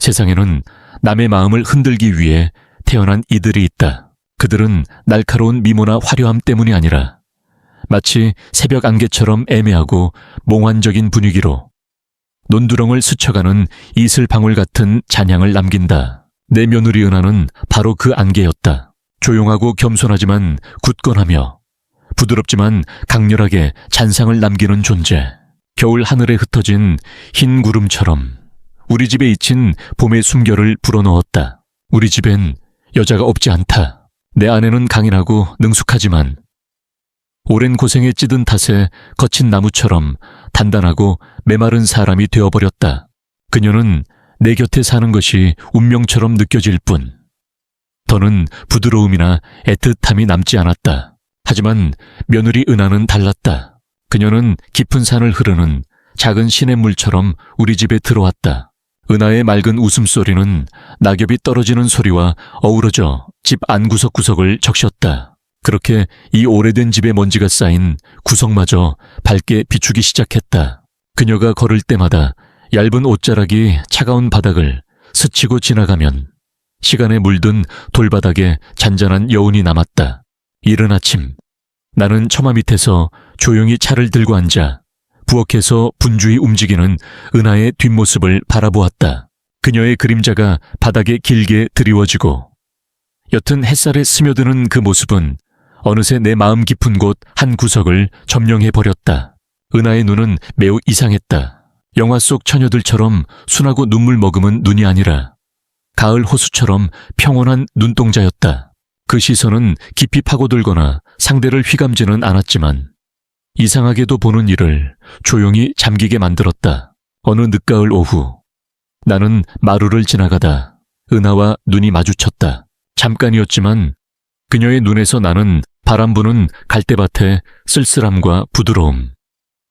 세상에는 남의 마음을 흔들기 위해 태어난 이들이 있다. 그들은 날카로운 미모나 화려함 때문이 아니라 마치 새벽 안개처럼 애매하고 몽환적인 분위기로 논두렁을 스쳐가는 이슬방울 같은 잔향을 남긴다. 내 며느리 은하는 바로 그 안개였다. 조용하고 겸손하지만 굳건하며 부드럽지만 강렬하게 잔상을 남기는 존재. 겨울 하늘에 흩어진 흰 구름처럼 우리 집에 잊힌 봄의 숨결을 불어넣었다. 우리 집엔 여자가 없지 않다. 내 아내는 강인하고 능숙하지만 오랜 고생에 찌든 탓에 거친 나무처럼 단단하고 메마른 사람이 되어버렸다. 그녀는 내 곁에 사는 것이 운명처럼 느껴질 뿐 더는 부드러움이나 애틋함이 남지 않았다. 하지만 며느리 은하는 달랐다. 그녀는 깊은 산을 흐르는 작은 시냇물처럼 우리 집에 들어왔다. 은하의 맑은 웃음소리는 낙엽이 떨어지는 소리와 어우러져 집 안구석구석을 적셨다. 그렇게 이 오래된 집에 먼지가 쌓인 구석마저 밝게 비추기 시작했다. 그녀가 걸을 때마다 얇은 옷자락이 차가운 바닥을 스치고 지나가면 시간에 물든 돌바닥에 잔잔한 여운이 남았다. 이른 아침, 나는 처마 밑에서 조용히 차를 들고 앉아 부엌에서 분주히 움직이는 은하의 뒷모습을 바라보았다. 그녀의 그림자가 바닥에 길게 드리워지고 옅은 햇살에 스며드는 그 모습은 어느새 내 마음 깊은 곳 한 구석을 점령해버렸다. 은하의 눈은 매우 이상했다. 영화 속 처녀들처럼 순하고 눈물 머금은 눈이 아니라 가을 호수처럼 평온한 눈동자였다. 그 시선은 깊이 파고들거나 상대를 휘감지는 않았지만 이상하게도 보는 이를 조용히 잠기게 만들었다. 어느 늦가을 오후, 나는 마루를 지나가다 은하와 눈이 마주쳤다. 잠깐이었지만 그녀의 눈에서 나는 바람 부는 갈대밭의 쓸쓸함과 부드러움,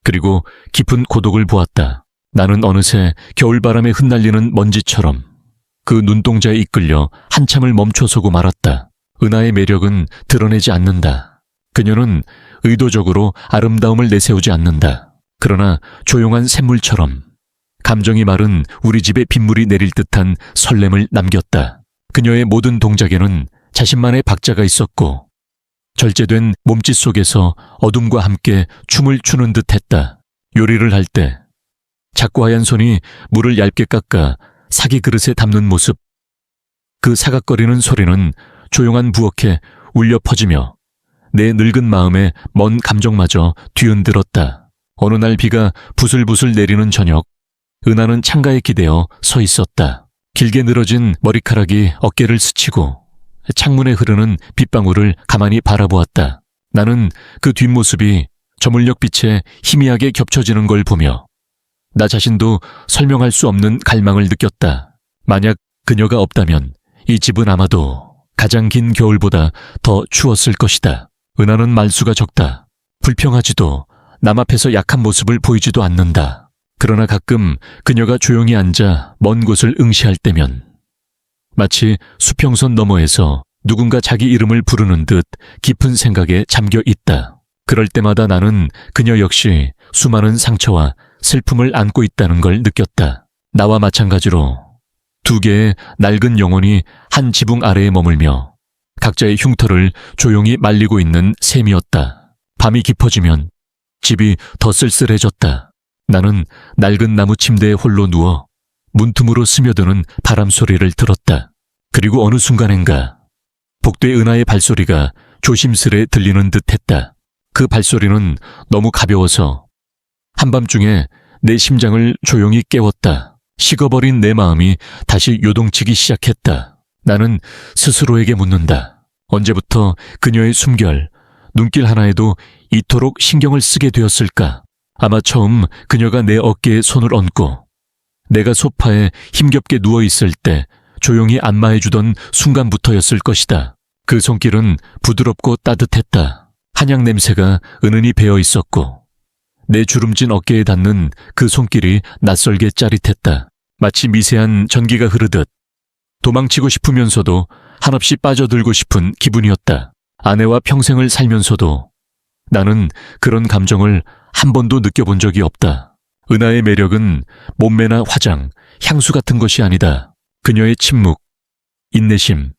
그리고 깊은 고독을 보았다. 나는 어느새 겨울바람에 흩날리는 먼지처럼 그 눈동자에 이끌려 한참을 멈춰서고 말았다. 은하의 매력은 드러내지 않는다. 그녀는 의도적으로 아름다움을 내세우지 않는다. 그러나 조용한 샘물처럼 감정이 마른 우리 집에 빗물이 내릴 듯한 설렘을 남겼다. 그녀의 모든 동작에는 자신만의 박자가 있었고 절제된 몸짓 속에서 어둠과 함께 춤을 추는 듯했다. 요리를 할 때 작고 하얀 손이 물을 얇게 깎아 사기 그릇에 담는 모습, 그 사각거리는 소리는 조용한 부엌에 울려 퍼지며 내 늙은 마음에 먼 감정마저 뒤흔들었다. 어느 날 비가 부슬부슬 내리는 저녁, 은하는 창가에 기대어 서 있었다. 길게 늘어진 머리카락이 어깨를 스치고 창문에 흐르는 빗방울을 가만히 바라보았다. 나는 그 뒷모습이 저물녘 빛에 희미하게 겹쳐지는 걸 보며 나 자신도 설명할 수 없는 갈망을 느꼈다. 만약 그녀가 없다면 이 집은 아마도 가장 긴 겨울보다 더 추웠을 것이다. 은하는 말수가 적다. 불평하지도 남 앞에서 약한 모습을 보이지도 않는다. 그러나 가끔 그녀가 조용히 앉아 먼 곳을 응시할 때면 마치 수평선 너머에서 누군가 자기 이름을 부르는 듯 깊은 생각에 잠겨 있다. 그럴 때마다 나는 그녀 역시 수많은 상처와 슬픔을 안고 있다는 걸 느꼈다. 나와 마찬가지로 두 개의 낡은 영혼이 한 지붕 아래에 머물며 각자의 흉터를 조용히 말리고 있는 셈이었다. 밤이 깊어지면 집이 더 쓸쓸해졌다. 나는 낡은 나무 침대에 홀로 누워 문틈으로 스며드는 바람 소리를 들었다. 그리고 어느 순간엔가 복도의 은하의 발소리가 조심스레 들리는 듯했다. 그 발소리는 너무 가벼워서 한밤중에 내 심장을 조용히 깨웠다. 식어버린 내 마음이 다시 요동치기 시작했다. 나는 스스로에게 묻는다. 언제부터 그녀의 숨결, 눈길 하나에도 이토록 신경을 쓰게 되었을까? 아마 처음 그녀가 내 어깨에 손을 얹고 내가 소파에 힘겹게 누워있을 때 조용히 안마해주던 순간부터였을 것이다. 그 손길은 부드럽고 따뜻했다. 한약 냄새가 은은히 배어 있었고 내 주름진 어깨에 닿는 그 손길이 낯설게 짜릿했다. 마치 미세한 전기가 흐르듯 도망치고 싶으면서도 한없이 빠져들고 싶은 기분이었다. 아내와 평생을 살면서도 나는 그런 감정을 한 번도 느껴본 적이 없다. 은하의 매력은 몸매나 화장, 향수 같은 것이 아니다. 그녀의 침묵, 인내심,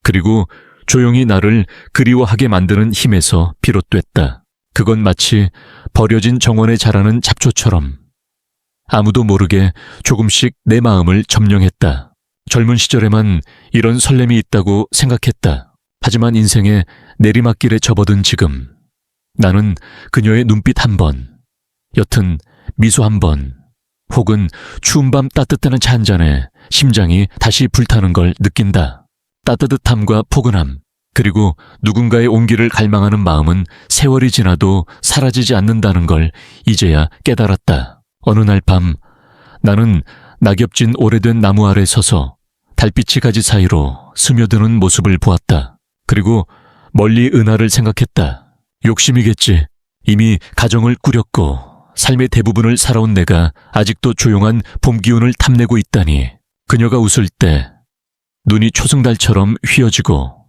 그리고 조용히 나를 그리워하게 만드는 힘에서 비롯됐다. 그건 마치 버려진 정원에 자라는 잡초처럼 아무도 모르게 조금씩 내 마음을 점령했다. 젊은 시절에만 이런 설렘이 있다고 생각했다. 하지만 인생의 내리막길에 접어든 지금 나는 그녀의 눈빛 한 번, 옅은 미소 한 번, 혹은 추운 밤 따뜻한 차 한 잔에 심장이 다시 불타는 걸 느낀다. 따뜻함과 포근함, 그리고 누군가의 온기를 갈망하는 마음은 세월이 지나도 사라지지 않는다는 걸 이제야 깨달았다. 어느 날 밤 나는 낙엽진 오래된 나무 아래 서서 달빛이 가지 사이로 스며드는 모습을 보았다. 그리고 멀리 은하를 생각했다. 욕심이겠지. 이미 가정을 꾸렸고 삶의 대부분을 살아온 내가 아직도 조용한 봄 기운을 탐내고 있다니. 그녀가 웃을 때 눈이 초승달처럼 휘어지고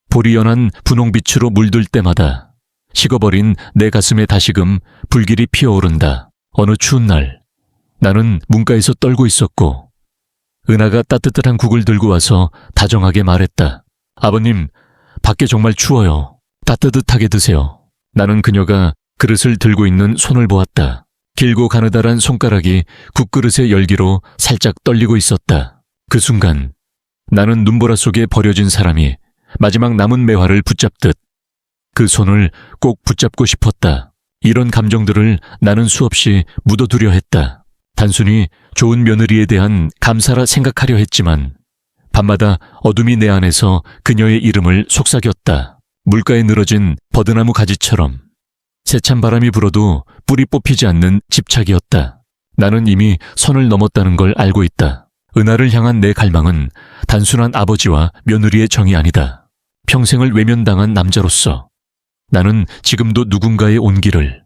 볼이 연한 분홍빛으로 물들 때마다 식어버린 내 가슴에 다시금 불길이 피어오른다. 어느 추운 날 나는 문가에서 떨고 있었고 은하가 따뜻한 국을 들고 와서 다정하게 말했다. 아버님, 밖에 정말 추워요. 따뜻하게 드세요. 나는 그녀가 그릇을 들고 있는 손을 보았다. 길고 가느다란 손가락이 국그릇의 열기로 살짝 떨리고 있었다. 그 순간 나는 눈보라 속에 버려진 사람이 마지막 남은 매화를 붙잡듯 그 손을 꼭 붙잡고 싶었다. 이런 감정들을 나는 수없이 묻어두려 했다. 단순히 좋은 며느리에 대한 감사라 생각하려 했지만 밤마다 어둠이 내 안에서 그녀의 이름을 속삭였다. 물가에 늘어진 버드나무 가지처럼 세찬 바람이 불어도 뿌리 뽑히지 않는 집착이었다. 나는 이미 선을 넘었다는 걸 알고 있다. 은하를 향한 내 갈망은 단순한 아버지와 며느리의 정이 아니다. 평생을 외면당한 남자로서 나는 지금도 누군가의 온기를,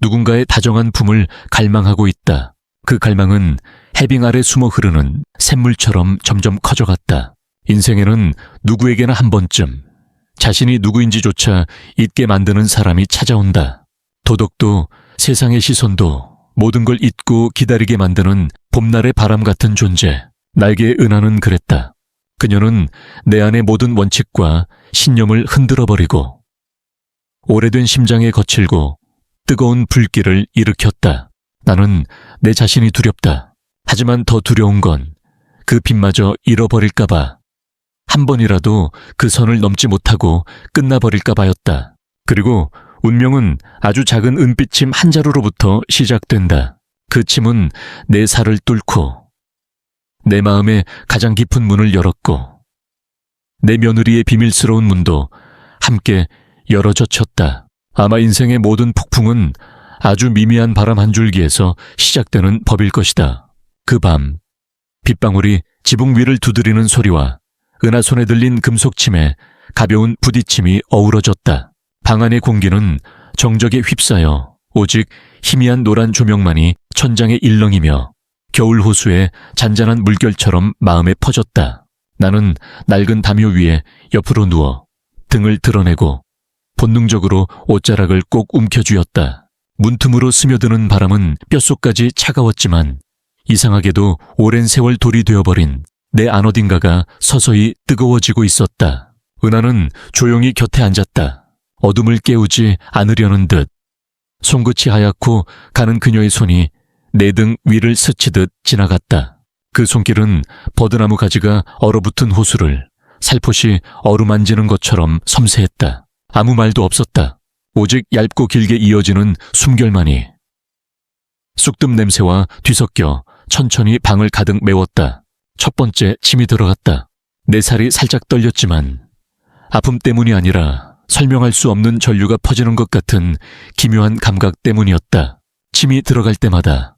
누군가의 다정한 품을 갈망하고 있다. 그 갈망은 해빙 아래 숨어 흐르는 샘물처럼 점점 커져갔다. 인생에는 누구에게나 한 번쯤 자신이 누구인지조차 잊게 만드는 사람이 찾아온다. 도덕도 세상의 시선도 모든 걸 잊고 기다리게 만드는 봄날의 바람 같은 존재. 나에게 은하는 그랬다. 그녀는 내 안의 모든 원칙과 신념을 흔들어버리고 오래된 심장에 거칠고 뜨거운 불길을 일으켰다. 나는 내 자신이 두렵다. 하지만 더 두려운 건 그 빛마저 잃어버릴까봐, 한 번이라도 그 선을 넘지 못하고 끝나버릴까 봐였다. 그리고 운명은 아주 작은 은빛침 한 자루로부터 시작된다. 그 침은 내 살을 뚫고 내 마음의 가장 깊은 문을 열었고 내 며느리의 비밀스러운 문도 함께 열어젖혔다. 아마 인생의 모든 폭풍은 아주 미미한 바람 한 줄기에서 시작되는 법일 것이다. 그 밤 빗방울이 지붕 위를 두드리는 소리와 은하 손에 들린 금속침에 가벼운 부딪힘이 어우러졌다. 방 안의 공기는 정적에 휩싸여 오직 희미한 노란 조명만이 천장에 일렁이며 겨울 호수의 잔잔한 물결처럼 마음에 퍼졌다. 나는 낡은 담요 위에 옆으로 누워 등을 드러내고 본능적으로 옷자락을 꼭 움켜쥐었다. 문틈으로 스며드는 바람은 뼛속까지 차가웠지만 이상하게도 오랜 세월 돌이 되어버린 내 안 어딘가가 서서히 뜨거워지고 있었다. 은하는 조용히 곁에 앉았다. 어둠을 깨우지 않으려는 듯 손끝이 하얗고 가는 그녀의 손이 내 등 위를 스치듯 지나갔다. 그 손길은 버드나무 가지가 얼어붙은 호수를 살포시 어루만지는 것처럼 섬세했다. 아무 말도 없었다. 오직 얇고 길게 이어지는 숨결만이 쑥뜸 냄새와 뒤섞여 천천히 방을 가득 메웠다. 첫 번째 침이 들어갔다. 내 살이 살짝 떨렸지만 아픔 때문이 아니라 설명할 수 없는 전류가 퍼지는 것 같은 기묘한 감각 때문이었다. 침이 들어갈 때마다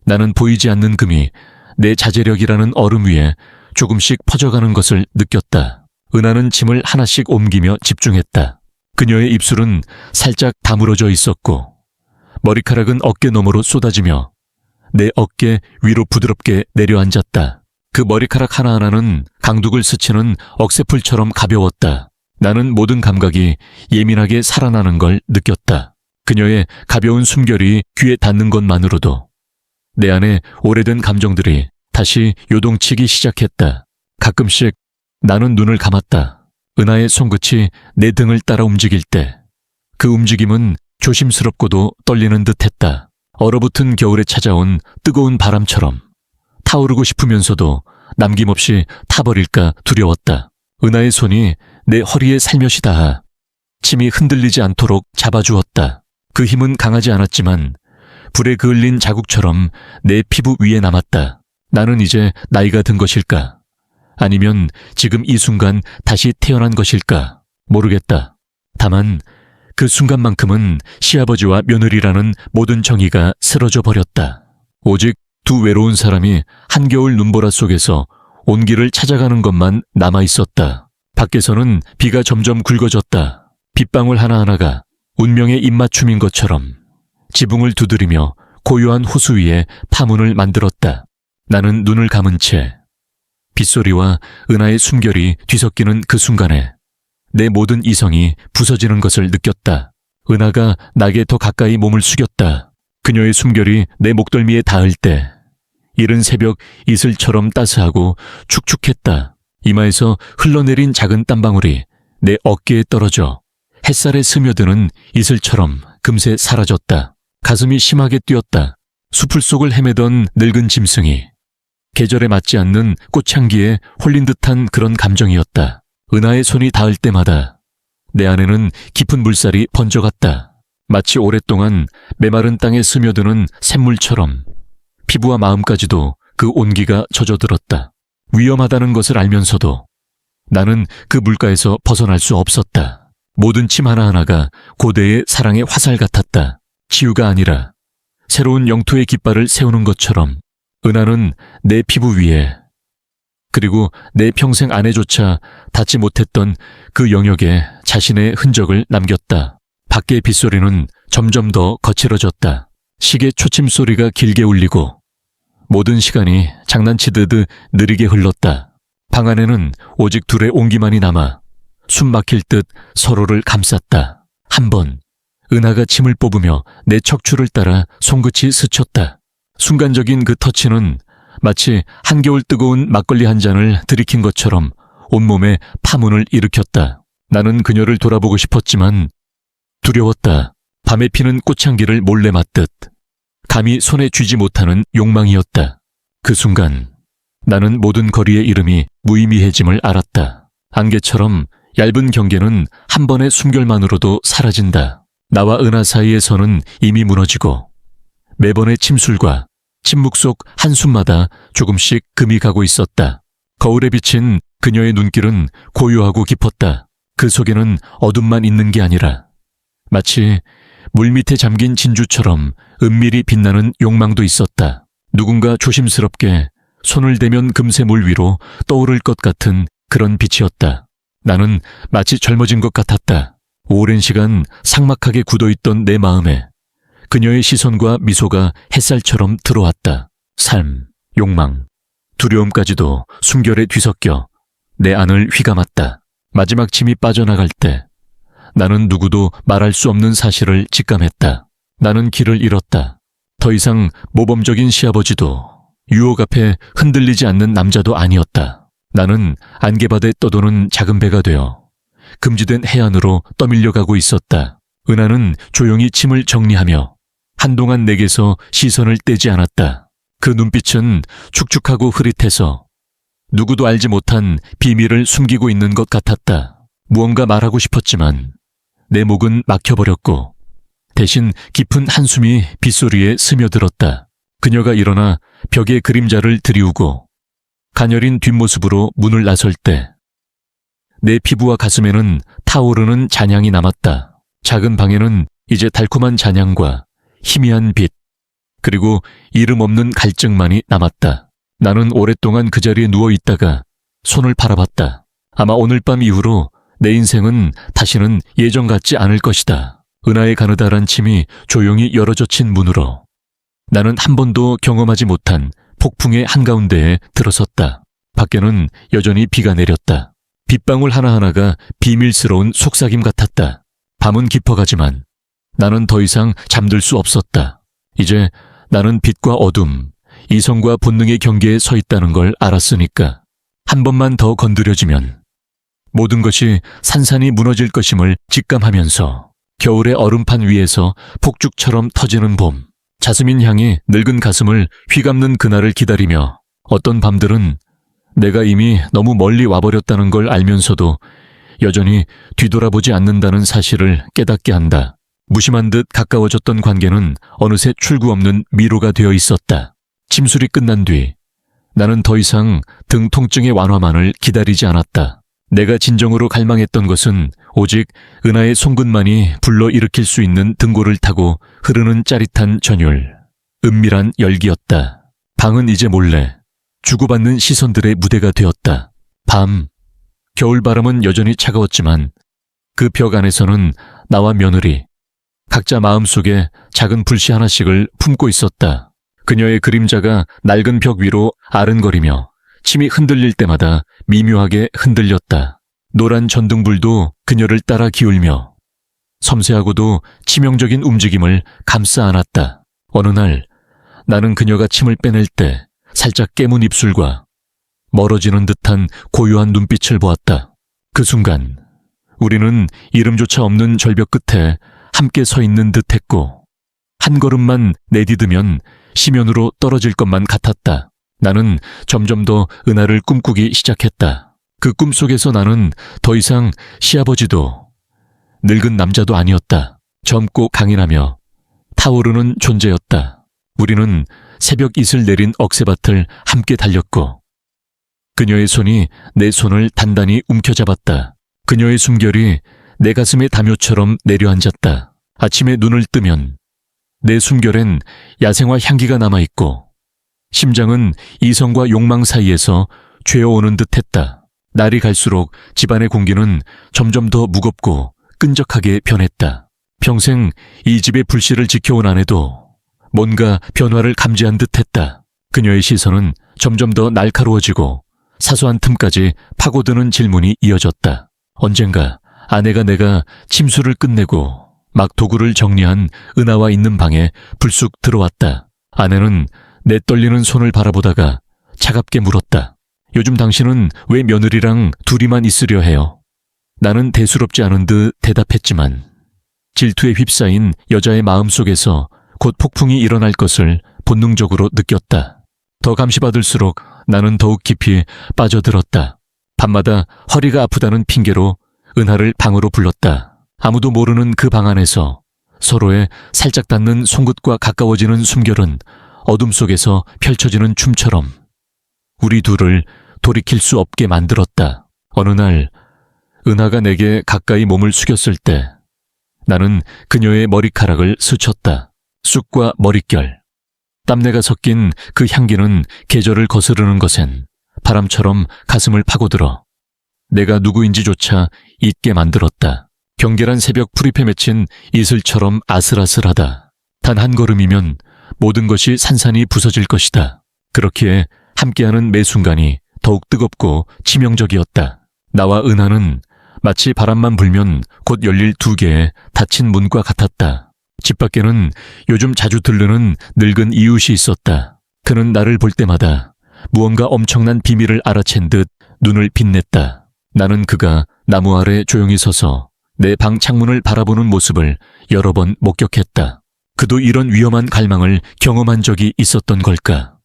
나는 보이지 않는 금이 내 자제력이라는 얼음 위에 조금씩 퍼져가는 것을 느꼈다. 은하는 침을 하나씩 옮기며 집중했다. 그녀의 입술은 살짝 다물어져 있었고 머리카락은 어깨 너머로 쏟아지며 내 어깨 위로 부드럽게 내려앉았다. 그 머리카락 하나하나는 강둑을 스치는 억새풀처럼 가벼웠다. 나는 모든 감각이 예민하게 살아나는 걸 느꼈다. 그녀의 가벼운 숨결이 귀에 닿는 것만으로도 내 안에 오래된 감정들이 다시 요동치기 시작했다. 가끔씩 나는 눈을 감았다. 은하의 손끝이 내 등을 따라 움직일 때 그 움직임은 조심스럽고도 떨리는 듯했다. 얼어붙은 겨울에 찾아온 뜨거운 바람처럼 타오르고 싶으면서도 남김없이 타버릴까 두려웠다. 은하의 손이 내 허리에 살며시 닿아 침이 흔들리지 않도록 잡아주었다. 그 힘은 강하지 않았지만 불에 그을린 자국처럼 내 피부 위에 남았다. 나는 이제 나이가 든 것일까? 아니면 지금 이 순간 다시 태어난 것일까? 모르겠다. 다만 그 순간만큼은 시아버지와 며느리라는 모든 정의가 쓰러져 버렸다. 오직 두 외로운 사람이 한겨울 눈보라 속에서 온기를 찾아가는 것만 남아있었다. 밖에서는 비가 점점 굵어졌다. 빗방울 하나하나가 운명의 입맞춤인 것처럼 지붕을 두드리며 고요한 호수 위에 파문을 만들었다. 나는 눈을 감은 채 빗소리와 은하의 숨결이 뒤섞이는 그 순간에 내 모든 이성이 부서지는 것을 느꼈다. 은하가 나에게 더 가까이 몸을 숙였다. 그녀의 숨결이 내 목덜미에 닿을 때 이른 새벽 이슬처럼 따스하고 축축했다. 이마에서 흘러내린 작은 땀방울이 내 어깨에 떨어져 햇살에 스며드는 이슬처럼 금세 사라졌다. 가슴이 심하게 뛰었다. 수풀 속을 헤매던 늙은 짐승이 계절에 맞지 않는 꽃향기에 홀린 듯한 그런 감정이었다. 은하의 손이 닿을 때마다 내 안에는 깊은 물살이 번져갔다. 마치 오랫동안 메마른 땅에 스며드는 샘물처럼 피부와 마음까지도 그 온기가 젖어들었다. 위험하다는 것을 알면서도 나는 그 물가에서 벗어날 수 없었다. 모든 침 하나하나가 고대의 사랑의 화살 같았다. 치유가 아니라 새로운 영토의 깃발을 세우는 것처럼 은하는 내 피부 위에 그리고 내 평생 안에조차 닿지 못했던 그 영역에 자신의 흔적을 남겼다. 밖의 빗소리는 점점 더 거칠어졌다. 시계 초침 소리가 길게 울리고 모든 시간이 장난치듯 느리게 흘렀다. 방 안에는 오직 둘의 온기만이 남아 숨 막힐 듯 서로를 감쌌다. 한 번 은하가 침을 뽑으며 내 척추를 따라 손끝이 스쳤다. 순간적인 그 터치는 마치 한겨울 뜨거운 막걸리 한 잔을 들이킨 것처럼 온몸에 파문을 일으켰다. 나는 그녀를 돌아보고 싶었지만 두려웠다. 밤에 피는 꽃향기를 몰래 맡듯 감히 손에 쥐지 못하는 욕망이었다. 그 순간 나는 모든 거리의 이름이 무의미해짐을 알았다. 안개처럼 얇은 경계는 한 번의 숨결만으로도 사라진다. 나와 은하 사이의 선은 이미 무너지고 매번의 침술과 침묵 속 한숨마다 조금씩 금이 가고 있었다. 거울에 비친 그녀의 눈길은 고요하고 깊었다. 그 속에는 어둠만 있는 게 아니라 마치 물밑에 잠긴 진주처럼 은밀히 빛나는 욕망도 있었다. 누군가 조심스럽게 손을 대면 금세 물 위로 떠오를 것 같은 그런 빛이었다. 나는 마치 젊어진 것 같았다. 오랜 시간 삭막하게 굳어있던 내 마음에 그녀의 시선과 미소가 햇살처럼 들어왔다. 삶, 욕망, 두려움까지도 숨결에 뒤섞여 내 안을 휘감았다. 마지막 침이 빠져나갈 때 나는 누구도 말할 수 없는 사실을 직감했다. 나는 길을 잃었다. 더 이상 모범적인 시아버지도 유혹 앞에 흔들리지 않는 남자도 아니었다. 나는 안개바다에 떠도는 작은 배가 되어 금지된 해안으로 떠밀려가고 있었다. 은하는 조용히 침을 정리하며 한동안 내게서 시선을 떼지 않았다. 그 눈빛은 축축하고 흐릿해서 누구도 알지 못한 비밀을 숨기고 있는 것 같았다. 무언가 말하고 싶었지만 내 목은 막혀버렸고 대신 깊은 한숨이 빗소리에 스며들었다. 그녀가 일어나 벽에 그림자를 들이우고 가녀린 뒷모습으로 문을 나설 때 내 피부와 가슴에는 타오르는 잔향이 남았다. 작은 방에는 이제 달콤한 잔향과 희미한 빛, 그리고 이름 없는 갈증만이 남았다. 나는 오랫동안 그 자리에 누워 있다가 손을 바라봤다. 아마 오늘 밤 이후로 내 인생은 다시는 예전 같지 않을 것이다. 은하의 가느다란 침이 조용히 열어젖힌 문으로 나는 한 번도 경험하지 못한 폭풍의 한가운데에 들어섰다. 밖에는 여전히 비가 내렸다. 빗방울 하나하나가 비밀스러운 속삭임 같았다. 밤은 깊어가지만 나는 더 이상 잠들 수 없었다. 이제 나는 빛과 어둠, 이성과 본능의 경계에 서 있다는 걸 알았으니까 한 번만 더 건드려지면 모든 것이 산산이 무너질 것임을 직감하면서 겨울의 얼음판 위에서 폭죽처럼 터지는 봄, 자스민 향이 늙은 가슴을 휘감는 그날을 기다리며 어떤 밤들은 내가 이미 너무 멀리 와버렸다는 걸 알면서도 여전히 뒤돌아보지 않는다는 사실을 깨닫게 한다. 무심한 듯 가까워졌던 관계는 어느새 출구 없는 미로가 되어 있었다. 침술이 끝난 뒤 나는 더 이상 등 통증의 완화만을 기다리지 않았다. 내가 진정으로 갈망했던 것은 오직 은하의 송근만이 불러일으킬 수 있는 등골을 타고 흐르는 짜릿한 전율, 은밀한 열기였다. 방은 이제 몰래 주고받는 시선들의 무대가 되었다. 밤, 겨울바람은 여전히 차가웠지만 그 벽 안에서는 나와 며느리, 각자 마음속에 작은 불씨 하나씩을 품고 있었다. 그녀의 그림자가 낡은 벽 위로 아른거리며 침이 흔들릴 때마다 미묘하게 흔들렸다. 노란 전등불도 그녀를 따라 기울며 섬세하고도 치명적인 움직임을 감싸 안았다. 어느 날 나는 그녀가 침을 빼낼 때 살짝 깨문 입술과 멀어지는 듯한 고요한 눈빛을 보았다. 그 순간 우리는 이름조차 없는 절벽 끝에 함께 서 있는 듯했고 한 걸음만 내디디면 심연으로 떨어질 것만 같았다. 나는 점점 더 은하를 꿈꾸기 시작했다. 그 꿈속에서 나는 더 이상 시아버지도 늙은 남자도 아니었다. 젊고 강인하며 타오르는 존재였다. 우리는 새벽 이슬 내린 억새밭을 함께 달렸고 그녀의 손이 내 손을 단단히 움켜잡았다. 그녀의 숨결이 내 가슴에 담요처럼 내려앉았다. 아침에 눈을 뜨면 내 숨결엔 야생화 향기가 남아있고 심장은 이성과 욕망 사이에서 죄어오는 듯했다. 날이 갈수록 집안의 공기는 점점 더 무겁고 끈적하게 변했다. 평생 이 집의 불씨를 지켜온 아내도 뭔가 변화를 감지한 듯했다. 그녀의 시선은 점점 더 날카로워지고 사소한 틈까지 파고드는 질문이 이어졌다. 언젠가 아내가 내가 침수를 끝내고 막 도구를 정리한 은하와 있는 방에 불쑥 들어왔다. 아내는 내 떨리는 손을 바라보다가 차갑게 물었다. 요즘 당신은 왜 며느리랑 둘이만 있으려 해요? 나는 대수롭지 않은 듯 대답했지만 질투에 휩싸인 여자의 마음속에서 곧 폭풍이 일어날 것을 본능적으로 느꼈다. 더 감시받을수록 나는 더욱 깊이 빠져들었다. 밤마다 허리가 아프다는 핑계로 은하를 방으로 불렀다. 아무도 모르는 그 방 안에서 서로의 살짝 닿는 손끝과 가까워지는 숨결은 어둠 속에서 펼쳐지는 춤처럼 우리 둘을 돌이킬 수 없게 만들었다. 어느 날 은하가 내게 가까이 몸을 숙였을 때 나는 그녀의 머리카락을 스쳤다. 쑥과 머릿결, 땀내가 섞인 그 향기는 계절을 거스르는 것엔 바람처럼 가슴을 파고들어 내가 누구인지조차 잊게 만들었다. 경계란 새벽 풀잎에 맺힌 이슬처럼 아슬아슬하다. 단 한 걸음이면 모든 것이 산산이 부서질 것이다. 그렇기에 함께하는 매 순간이 더욱 뜨겁고 치명적이었다. 나와 은하는 마치 바람만 불면 곧 열릴 두 개의 닫힌 문과 같았다. 집 밖에는 요즘 자주 들르는 늙은 이웃이 있었다. 그는 나를 볼 때마다 무언가 엄청난 비밀을 알아챈 듯 눈을 빛냈다. 나는 그가 나무 아래 조용히 서서 내 방 창문을 바라보는 모습을 여러 번 목격했다. 그도 이런 위험한 갈망을 경험한 적이 있었던 걸까?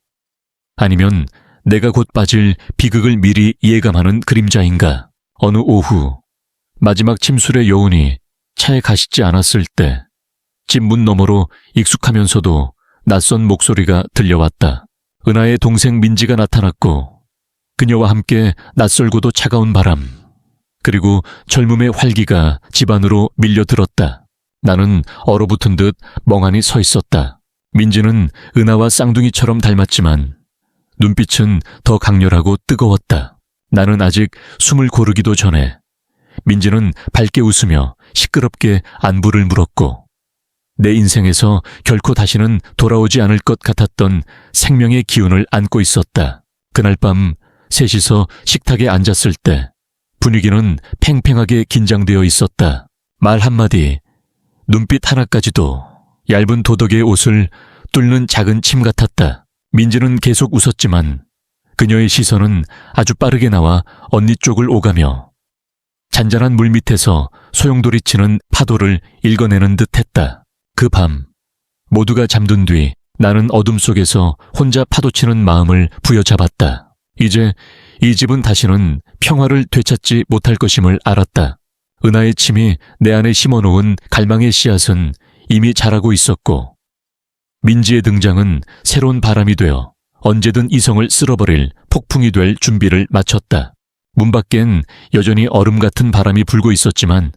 아니면 내가 곧 빠질 비극을 미리 예감하는 그림자인가? 어느 오후 마지막 침술의 여운이 차에 가시지 않았을 때 집 문 너머로 익숙하면서도 낯선 목소리가 들려왔다. 은하의 동생 민지가 나타났고 그녀와 함께 낯설고도 차가운 바람, 그리고 젊음의 활기가 집 안으로 밀려들었다. 나는 얼어붙은 듯 멍하니 서 있었다. 민지는 은하와 쌍둥이처럼 닮았지만 눈빛은 더 강렬하고 뜨거웠다. 나는 아직 숨을 고르기도 전에 민지는 밝게 웃으며 시끄럽게 안부를 물었고 내 인생에서 결코 다시는 돌아오지 않을 것 같았던 생명의 기운을 안고 있었다. 그날 밤 셋이서 식탁에 앉았을 때 분위기는 팽팽하게 긴장되어 있었다. 말 한마디, 눈빛 하나까지도 얇은 도덕의 옷을 뚫는 작은 침 같았다. 민지는 계속 웃었지만 그녀의 시선은 아주 빠르게 나와 언니 쪽을 오가며 잔잔한 물 밑에서 소용돌이치는 파도를 읽어내는 듯했다. 그 밤 모두가 잠든 뒤 나는 어둠 속에서 혼자 파도치는 마음을 부여잡았다. 이제 이 집은 다시는 평화를 되찾지 못할 것임을 알았다. 은하의 침이 내 안에 심어놓은 갈망의 씨앗은 이미 자라고 있었고 민지의 등장은 새로운 바람이 되어 언제든 이성을 쓸어버릴 폭풍이 될 준비를 마쳤다. 문 밖엔 여전히 얼음 같은 바람이 불고 있었지만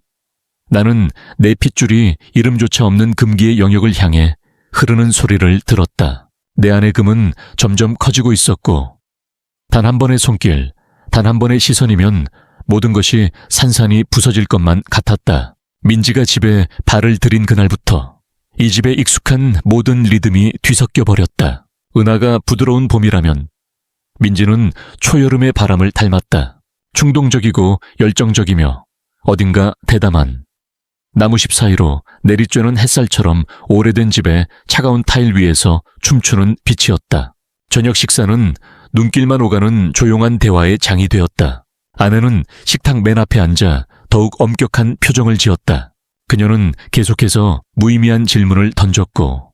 나는 내 핏줄이 이름조차 없는 금기의 영역을 향해 흐르는 소리를 들었다. 내 안의 금은 점점 커지고 있었고 단 한 번의 손길, 단 한 번의 시선이면 모든 것이 산산이 부서질 것만 같았다. 민지가 집에 발을 들인 그날부터 이 집에 익숙한 모든 리듬이 뒤섞여 버렸다. 은하가 부드러운 봄이라면 민지는 초여름의 바람을 닮았다. 충동적이고 열정적이며 어딘가 대담한 나무십 사이로 내리쬐는 햇살처럼 오래된 집의 차가운 타일 위에서 춤추는 빛이었다. 저녁 식사는 눈길만 오가는 조용한 대화의 장이 되었다. 아내는 식탁 맨 앞에 앉아 더욱 엄격한 표정을 지었다. 그녀는 계속해서 무의미한 질문을 던졌고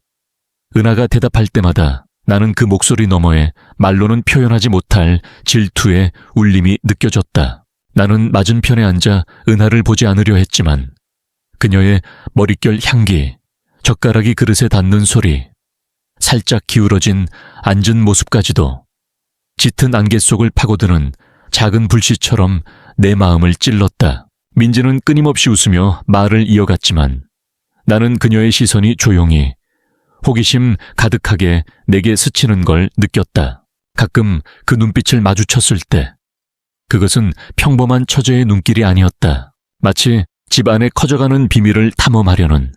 은하가 대답할 때마다 나는 그 목소리 너머에 말로는 표현하지 못할 질투의 울림이 느껴졌다. 나는 맞은편에 앉아 은하를 보지 않으려 했지만 그녀의 머릿결 향기, 젓가락이 그릇에 닿는 소리, 살짝 기울어진 앉은 모습까지도 짙은 안개 속을 파고드는 작은 불씨처럼 내 마음을 찔렀다. 민지는 끊임없이 웃으며 말을 이어갔지만 나는 그녀의 시선이 조용히 호기심 가득하게 내게 스치는 걸 느꼈다. 가끔 그 눈빛을 마주쳤을 때 그것은 평범한 처제의 눈길이 아니었다. 마치 집 안에 커져가는 비밀을 탐험하려는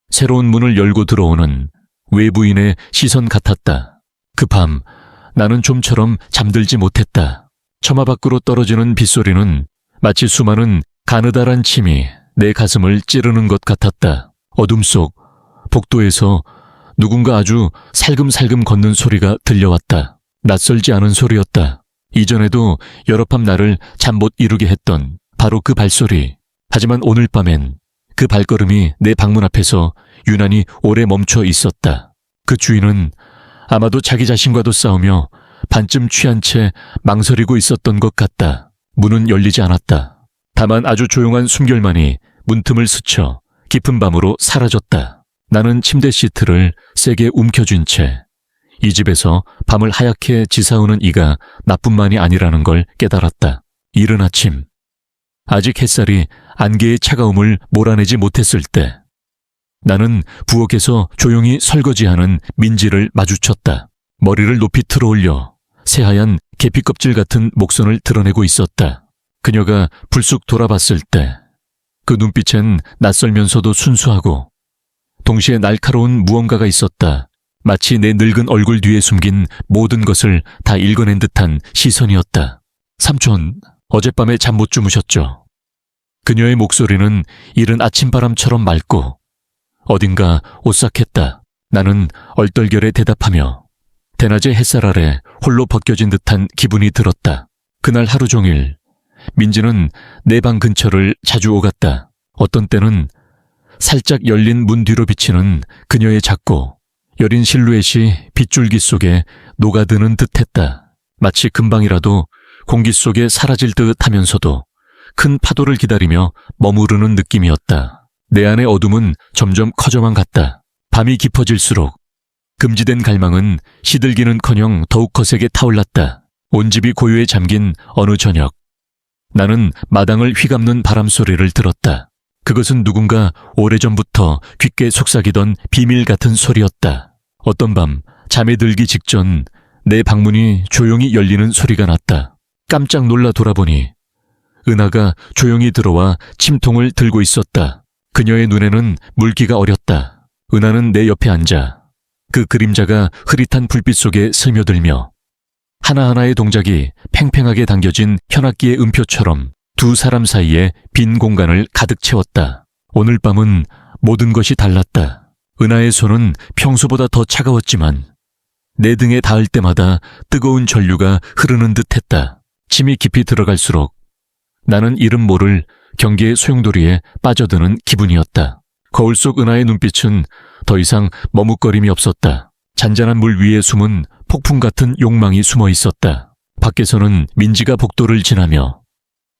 새로운 문을 열고 들어오는 외부인의 시선 같았다. 그 밤 나는 좀처럼 잠들지 못했다. 처마 밖으로 떨어지는 빗소리는 마치 수많은 가느다란 침이 내 가슴을 찌르는 것 같았다. 어둠 속 복도에서 누군가 아주 살금살금 걷는 소리가 들려왔다. 낯설지 않은 소리였다. 이전에도 여러 밤 나를 잠 못 이루게 했던 바로 그 발소리. 하지만 오늘 밤엔 그 발걸음이 내 방문 앞에서 유난히 오래 멈춰 있었다. 그 주인은 아마도 자기 자신과도 싸우며 반쯤 취한 채 망설이고 있었던 것 같다. 문은 열리지 않았다. 다만 아주 조용한 숨결만이 문틈을 스쳐 깊은 밤으로 사라졌다. 나는 침대 시트를 세게 움켜쥔 채 이 집에서 밤을 하얗게 지사오는 이가 나뿐만이 아니라는 걸 깨달았다. 이른 아침, 아직 햇살이 안개의 차가움을 몰아내지 못했을 때 나는 부엌에서 조용히 설거지하는 민지를 마주쳤다. 머리를 높이 틀어올려 새하얀 계피 껍질 같은 목선을 드러내고 있었다. 그녀가 불쑥 돌아봤을 때 그 눈빛엔 낯설면서도 순수하고 동시에 날카로운 무언가가 있었다. 마치 내 늙은 얼굴 뒤에 숨긴 모든 것을 다 읽어낸 듯한 시선이었다. 삼촌, 어젯밤에 잠 못 주무셨죠? 그녀의 목소리는 이른 아침바람처럼 맑고 어딘가 오싹했다. 나는 얼떨결에 대답하며 대낮의 햇살 아래 홀로 벗겨진 듯한 기분이 들었다. 그날 하루 종일 민지는 내 방 근처를 자주 오갔다. 어떤 때는 살짝 열린 문 뒤로 비치는 그녀의 작고 여린 실루엣이 빗줄기 속에 녹아드는 듯했다. 마치 금방이라도 공기 속에 사라질 듯 하면서도 큰 파도를 기다리며 머무르는 느낌이었다. 내 안의 어둠은 점점 커져만 갔다. 밤이 깊어질수록 금지된 갈망은 시들기는커녕 더욱 거세게 타올랐다. 온 집이 고요에 잠긴 어느 저녁, 나는 마당을 휘감는 바람 소리를 들었다. 그것은 누군가 오래전부터 귓게 속삭이던 비밀 같은 소리였다. 어떤 밤 잠에 들기 직전 내 방문이 조용히 열리는 소리가 났다. 깜짝 놀라 돌아보니 은하가 조용히 들어와 침통을 들고 있었다. 그녀의 눈에는 물기가 어렸다. 은하는 내 옆에 앉아 그 그림자가 흐릿한 불빛 속에 스며들며 하나하나의 동작이 팽팽하게 당겨진 현악기의 음표처럼 두 사람 사이에 빈 공간을 가득 채웠다. 오늘 밤은 모든 것이 달랐다. 은하의 손은 평소보다 더 차가웠지만 내 등에 닿을 때마다 뜨거운 전류가 흐르는 듯했다. 침이 깊이 들어갈수록 나는 이름 모를 경계의 소용돌이에 빠져드는 기분이었다. 거울 속 은하의 눈빛은 더 이상 머뭇거림이 없었다. 잔잔한 물 위에 숨은 폭풍 같은 욕망이 숨어 있었다. 밖에서는 민지가 복도를 지나며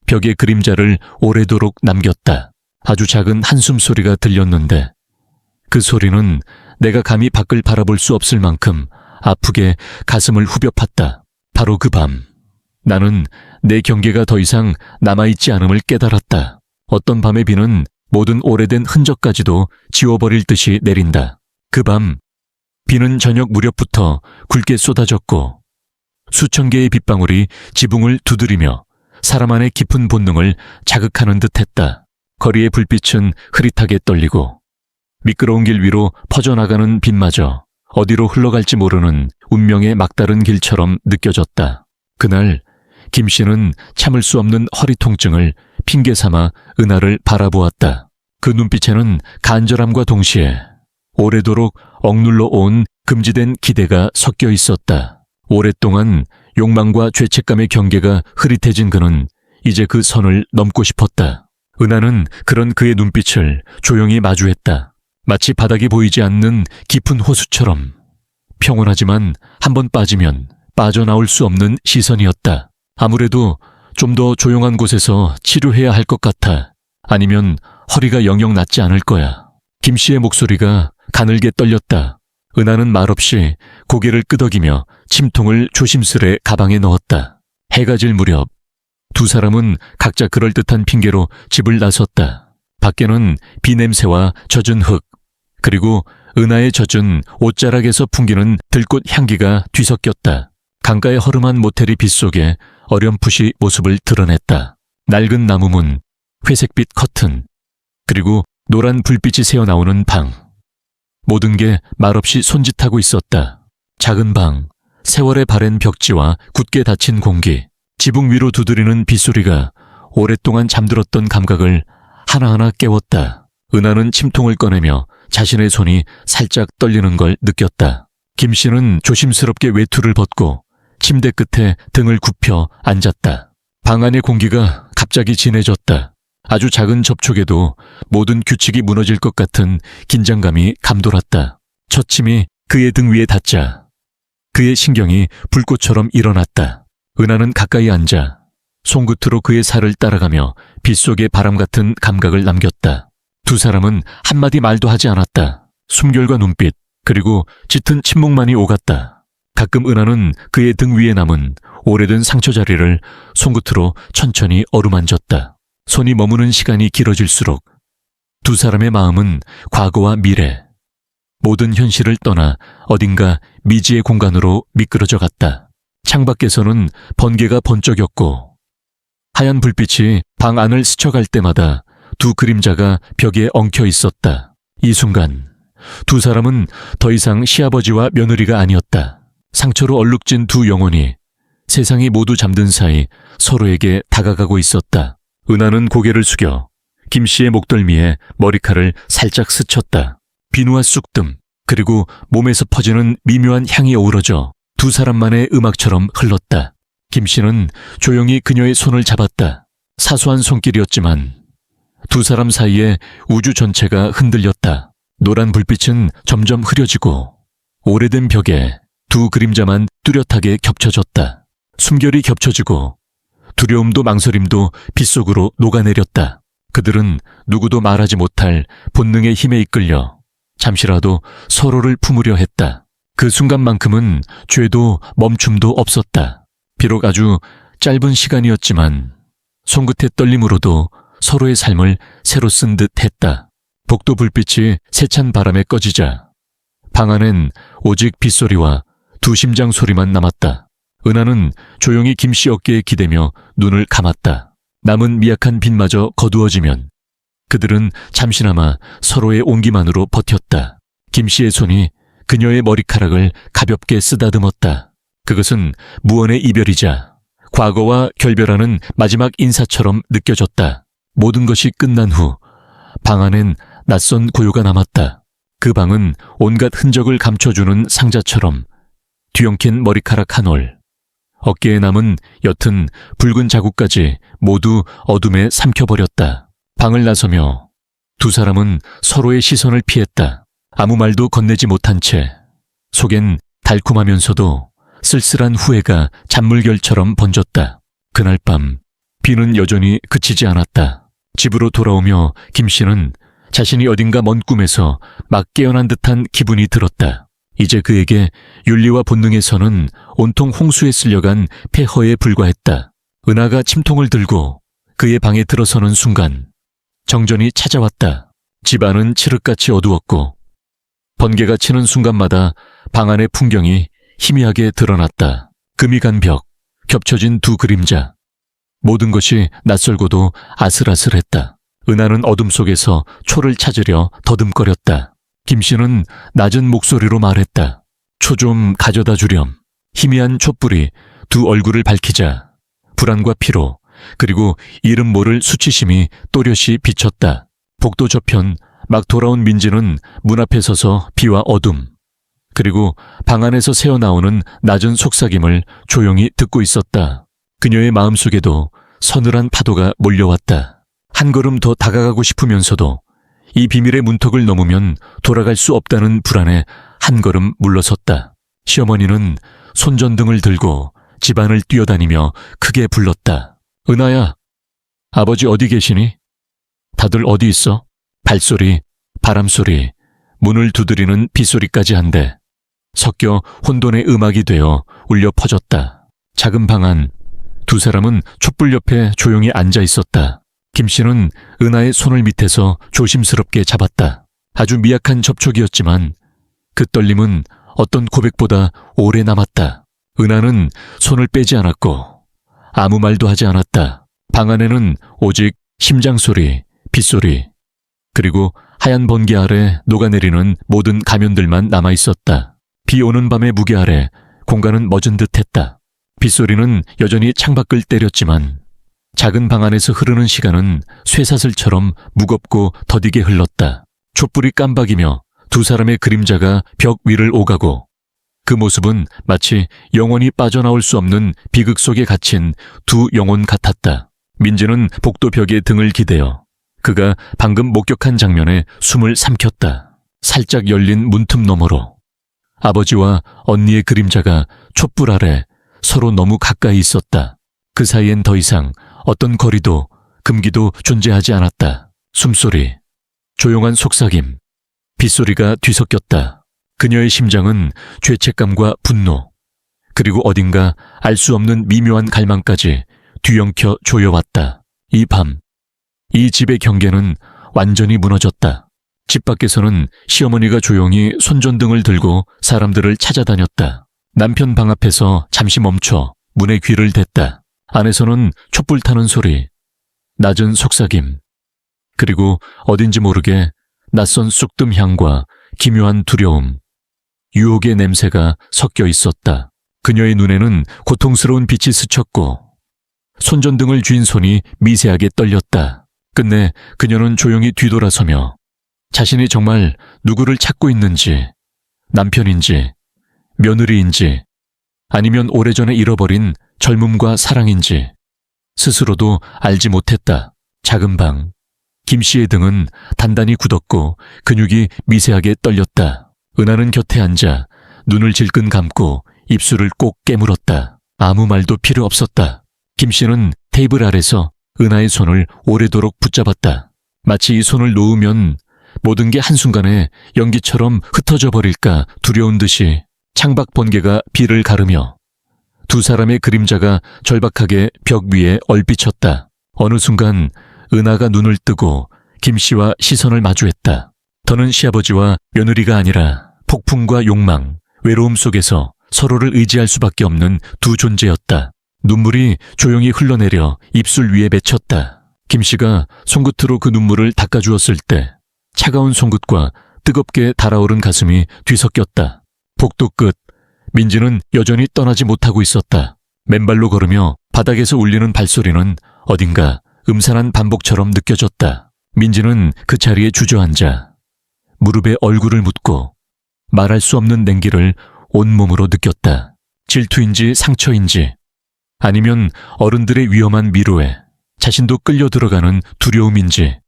벽에 그림자를 오래도록 남겼다. 아주 작은 한숨 소리가 들렸는데 그 소리는 내가 감히 밖을 바라볼 수 없을 만큼 아프게 가슴을 후벼 팠다. 바로 그 밤 나는 내 경계가 더 이상 남아있지 않음을 깨달았다. 어떤 밤의 비는 모든 오래된 흔적까지도 지워버릴 듯이 내린다. 그 밤 비는 저녁 무렵부터 굵게 쏟아졌고 수천 개의 빗방울이 지붕을 두드리며 사람 안의 깊은 본능을 자극하는 듯했다. 거리의 불빛은 흐릿하게 떨리고 미끄러운 길 위로 퍼져나가는 빛마저 어디로 흘러갈지 모르는 운명의 막다른 길처럼 느껴졌다. 그날 김 씨는 참을 수 없는 허리 통증을 핑계 삼아 은하를 바라보았다. 그 눈빛에는 간절함과 동시에 오래도록 억눌러 온 금지된 기대가 섞여 있었다. 오랫동안 욕망과 죄책감의 경계가 흐릿해진 그는 이제 그 선을 넘고 싶었다. 은하는 그런 그의 눈빛을 조용히 마주했다. 마치 바닥이 보이지 않는 깊은 호수처럼 평온하지만 한번 빠지면 빠져나올 수 없는 시선이었다. 아무래도 좀 더 조용한 곳에서 치료해야 할 것 같아. 아니면 허리가 영영 낫지 않을 거야. 김 씨의 목소리가 가늘게 떨렸다. 은하는 말없이 고개를 끄덕이며 침통을 조심스레 가방에 넣었다. 해가 질 무렵 두 사람은 각자 그럴듯한 핑계로 집을 나섰다. 밖에는 비 냄새와 젖은 흙, 그리고 은하에 젖은 옷자락에서 풍기는 들꽃 향기가 뒤섞였다. 강가의 허름한 모텔이 빛 속에 어렴풋이 모습을 드러냈다. 낡은 나무문, 회색빛 커튼, 그리고 노란 불빛이 새어나오는 방. 모든 게 말없이 손짓하고 있었다. 작은 방, 세월의 바랜 벽지와 굳게 닫힌 공기, 지붕 위로 두드리는 빗소리가 오랫동안 잠들었던 감각을 하나하나 깨웠다. 은하는 침통을 꺼내며 자신의 손이 살짝 떨리는 걸 느꼈다. 김 씨는 조심스럽게 외투를 벗고 침대 끝에 등을 굽혀 앉았다. 방 안의 공기가 갑자기 진해졌다. 아주 작은 접촉에도 모든 규칙이 무너질 것 같은 긴장감이 감돌았다. 첫 침이 그의 등 위에 닿자 그의 신경이 불꽃처럼 일어났다. 은하는 가까이 앉아 손끝으로 그의 살을 따라가며 빗속의 바람 같은 감각을 남겼다. 두 사람은 한마디 말도 하지 않았다. 숨결과 눈빛, 그리고 짙은 침묵만이 오갔다. 가끔 은하는 그의 등 위에 남은 오래된 상처 자리를 손끝으로 천천히 어루만졌다. 손이 머무는 시간이 길어질수록 두 사람의 마음은 과거와 미래, 모든 현실을 떠나 어딘가 미지의 공간으로 미끄러져 갔다. 창밖에서는 번개가 번쩍였고 하얀 불빛이 방 안을 스쳐갈 때마다 두 그림자가 벽에 엉켜 있었다. 이 순간 두 사람은 더 이상 시아버지와 며느리가 아니었다. 상처로 얼룩진 두 영혼이 세상이 모두 잠든 사이 서로에게 다가가고 있었다. 은하는 고개를 숙여 김 씨의 목덜미에 머리칼을 살짝 스쳤다. 비누와 쑥뜸, 그리고 몸에서 퍼지는 미묘한 향이 어우러져 두 사람만의 음악처럼 흘렀다. 김 씨는 조용히 그녀의 손을 잡았다. 사소한 손길이었지만 두 사람 사이에 우주 전체가 흔들렸다. 노란 불빛은 점점 흐려지고 오래된 벽에 두 그림자만 뚜렷하게 겹쳐졌다. 숨결이 겹쳐지고 두려움도 망설임도 빗속으로 녹아내렸다. 그들은 누구도 말하지 못할 본능의 힘에 이끌려 잠시라도 서로를 품으려 했다. 그 순간만큼은 죄도 멈춤도 없었다. 비록 아주 짧은 시간이었지만 손끝의 떨림으로도 서로의 삶을 새로 쓴 듯 했다. 복도 불빛이 세찬 바람에 꺼지자 방 안엔 오직 빗소리와 두 심장 소리만 남았다. 은하는 조용히 김 씨 어깨에 기대며 눈을 감았다. 남은 미약한 빛마저 거두어지면 그들은 잠시나마 서로의 온기만으로 버텼다. 김 씨의 손이 그녀의 머리카락을 가볍게 쓰다듬었다. 그것은 무언의 이별이자 과거와 결별하는 마지막 인사처럼 느껴졌다. 모든 것이 끝난 후 방 안엔 낯선 고요가 남았다. 그 방은 온갖 흔적을 감춰주는 상자처럼 뒤엉킨 머리카락 한 올, 어깨에 남은 옅은 붉은 자국까지 모두 어둠에 삼켜버렸다. 방을 나서며 두 사람은 서로의 시선을 피했다. 아무 말도 건네지 못한 채 속엔 달콤하면서도 쓸쓸한 후회가 잔물결처럼 번졌다. 그날 밤 비는 여전히 그치지 않았다. 집으로 돌아오며 김 씨는 자신이 어딘가 먼 꿈에서 막 깨어난 듯한 기분이 들었다. 이제 그에게 윤리와 본능에서는 온통 홍수에 쓸려간 폐허에 불과했다. 은하가 침통을 들고 그의 방에 들어서는 순간 정전이 찾아왔다. 집안은 칠흑같이 어두웠고 번개가 치는 순간마다 방 안의 풍경이 희미하게 드러났다. 금이 간 벽, 겹쳐진 두 그림자. 모든 것이 낯설고도 아슬아슬했다. 은하는 어둠 속에서 초를 찾으려 더듬거렸다. 김 씨는 낮은 목소리로 말했다. 초 좀 가져다 주렴. 희미한 촛불이 두 얼굴을 밝히자 불안과 피로 그리고 이름 모를 수치심이 또렷이 비쳤다. 복도 저편 막 돌아온 민지는 문 앞에 서서 비와 어둠 그리고 방 안에서 새어나오는 낮은 속삭임을 조용히 듣고 있었다. 그녀의 마음속에도 서늘한 파도가 몰려왔다. 한 걸음 더 다가가고 싶으면서도 이 비밀의 문턱을 넘으면 돌아갈 수 없다는 불안에 한 걸음 물러섰다. 시어머니는 손전등을 들고 집안을 뛰어다니며 크게 불렀다. 은하야, 아버지 어디 계시니? 다들 어디 있어? 발소리, 바람소리, 문을 두드리는 빗소리까지 한데 섞여 혼돈의 음악이 되어 울려 퍼졌다. 작은 방 안 두 사람은 촛불 옆에 조용히 앉아 있었다. 김 씨는 은하의 손을 밑에서 조심스럽게 잡았다. 아주 미약한 접촉이었지만 그 떨림은 어떤 고백보다 오래 남았다. 은하는 손을 빼지 않았고 아무 말도 하지 않았다. 방 안에는 오직 심장소리, 빗소리, 그리고 하얀 번개 아래 녹아내리는 모든 가면들만 남아있었다. 비 오는 밤의 무게 아래 공간은 멎은 듯했다. 빗소리는 여전히 창밖을 때렸지만 작은 방 안에서 흐르는 시간은 쇠사슬처럼 무겁고 더디게 흘렀다. 촛불이 깜박이며 두 사람의 그림자가 벽 위를 오가고 그 모습은 마치 영원히 빠져나올 수 없는 비극 속에 갇힌 두 영혼 같았다. 민지는 복도 벽에 등을 기대어 그가 방금 목격한 장면에 숨을 삼켰다. 살짝 열린 문틈 너머로 아버지와 언니의 그림자가 촛불 아래 서로 너무 가까이 있었다. 그 사이엔 더 이상 어떤 거리도 금기도 존재하지 않았다. 숨소리, 조용한 속삭임, 빗소리가 뒤섞였다. 그녀의 심장은 죄책감과 분노, 그리고 어딘가 알 수 없는 미묘한 갈망까지 뒤엉켜 조여왔다. 이 밤, 이 집의 경계는 완전히 무너졌다. 집 밖에서는 시어머니가 조용히 손전등을 들고 사람들을 찾아다녔다. 남편 방 앞에서 잠시 멈춰 문에 귀를 댔다. 안에서는 촛불 타는 소리, 낮은 속삭임, 그리고 어딘지 모르게 낯선 쑥뜸 향과 기묘한 두려움, 유혹의 냄새가 섞여 있었다. 그녀의 눈에는 고통스러운 빛이 스쳤고 손전등을 쥔 손이 미세하게 떨렸다. 끝내 그녀는 조용히 뒤돌아서며 자신이 정말 누구를 찾고 있는지, 남편인지, 며느리인지, 아니면 오래전에 잃어버린 젊음과 사랑인지 스스로도 알지 못했다. 작은 방, 김 씨의 등은 단단히 굳었고 근육이 미세하게 떨렸다. 은하는 곁에 앉아 눈을 질끈 감고 입술을 꼭 깨물었다. 아무 말도 필요 없었다. 김 씨는 테이블 아래서 은하의 손을 오래도록 붙잡았다. 마치 이 손을 놓으면 모든 게 한순간에 연기처럼 흩어져 버릴까 두려운 듯이 창밖 번개가 비를 가르며 두 사람의 그림자가 절박하게 벽 위에 얼비쳤다. 어느 순간 은하가 눈을 뜨고 김 씨와 시선을 마주했다. 더는 시아버지와 며느리가 아니라 폭풍과 욕망, 외로움 속에서 서로를 의지할 수밖에 없는 두 존재였다. 눈물이 조용히 흘러내려 입술 위에 맺혔다. 김 씨가 손끝으로 그 눈물을 닦아주었을 때 차가운 손끝과 뜨겁게 달아오른 가슴이 뒤섞였다. 복도 끝, 민지는 여전히 떠나지 못하고 있었다. 맨발로 걸으며 바닥에서 울리는 발소리는 어딘가 음산한 반복처럼 느껴졌다. 민지는 그 자리에 주저앉아 무릎에 얼굴을 묻고 말할 수 없는 냉기를 온몸으로 느꼈다. 질투인지 상처인지, 아니면 어른들의 위험한 미로에 자신도 끌려 들어가는 두려움인지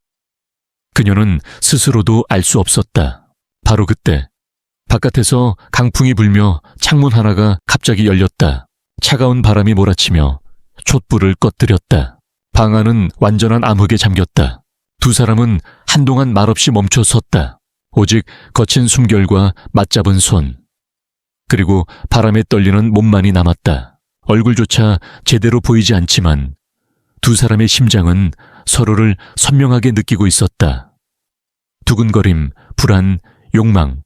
그녀는 스스로도 알 수 없었다. 바로 그때 바깥에서 강풍이 불며 창문 하나가 갑자기 열렸다. 차가운 바람이 몰아치며 촛불을 꺼뜨렸다. 방 안은 완전한 암흑에 잠겼다. 두 사람은 한동안 말없이 멈춰 섰다. 오직 거친 숨결과 맞잡은 손, 그리고 바람에 떨리는 몸만이 남았다. 얼굴조차 제대로 보이지 않지만 두 사람의 심장은 서로를 선명하게 느끼고 있었다. 두근거림, 불안, 욕망,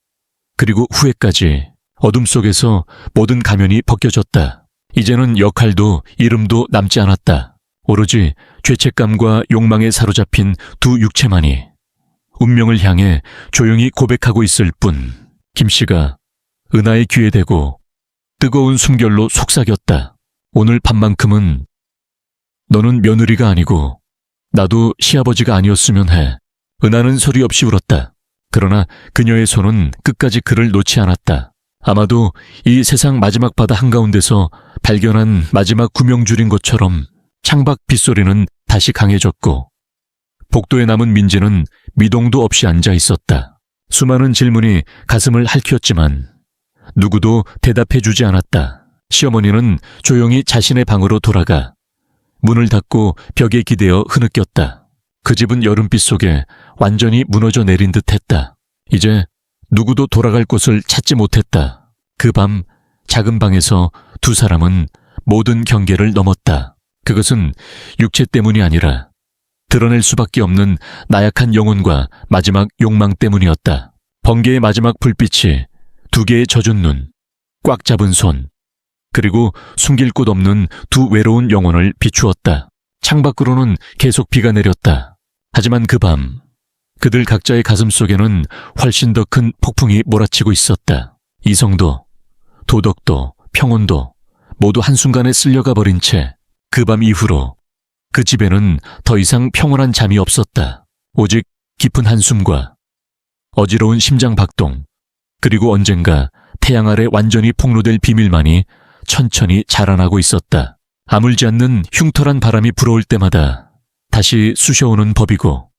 그리고 후회까지 어둠 속에서 모든 가면이 벗겨졌다. 이제는 역할도 이름도 남지 않았다. 오로지 죄책감과 욕망에 사로잡힌 두 육체만이 운명을 향해 조용히 고백하고 있을 뿐. 김씨가 은하의 귀에 대고 뜨거운 숨결로 속삭였다. 오늘 밤만큼은 너는 며느리가 아니고 나도 시아버지가 아니었으면 해. 은하는 소리 없이 울었다. 그러나 그녀의 손은 끝까지 그를 놓지 않았다. 아마도 이 세상 마지막 바다 한가운데서 발견한 마지막 구명줄인 것처럼 창밖 빗소리는 다시 강해졌고 복도에 남은 민지는 미동도 없이 앉아 있었다. 수많은 질문이 가슴을 핥혔지만 누구도 대답해주지 않았다. 시어머니는 조용히 자신의 방으로 돌아가 문을 닫고 벽에 기대어 흐느꼈다. 그 집은 여름빛 속에 완전히 무너져 내린 듯했다. 이제 누구도 돌아갈 곳을 찾지 못했다. 그 밤 작은 방에서 두 사람은 모든 경계를 넘었다. 그것은 육체 때문이 아니라 드러낼 수밖에 없는 나약한 영혼과 마지막 욕망 때문이었다. 번개의 마지막 불빛이 두 개의 젖은 눈, 꽉 잡은 손, 그리고 숨길 곳 없는 두 외로운 영혼을 비추었다. 창밖으로는 계속 비가 내렸다. 하지만 그 밤 그들 각자의 가슴 속에는 훨씬 더 큰 폭풍이 몰아치고 있었다. 이성도, 도덕도, 평온도 모두 한순간에 쓸려가 버린 채 그 밤 이후로 그 집에는 더 이상 평온한 잠이 없었다. 오직 깊은 한숨과 어지러운 심장 박동, 그리고 언젠가 태양 아래 완전히 폭로될 비밀만이 천천히 자라나고 있었다. 아물지 않는 흉털한 바람이 불어올 때마다 다시 쑤셔오는 법이고,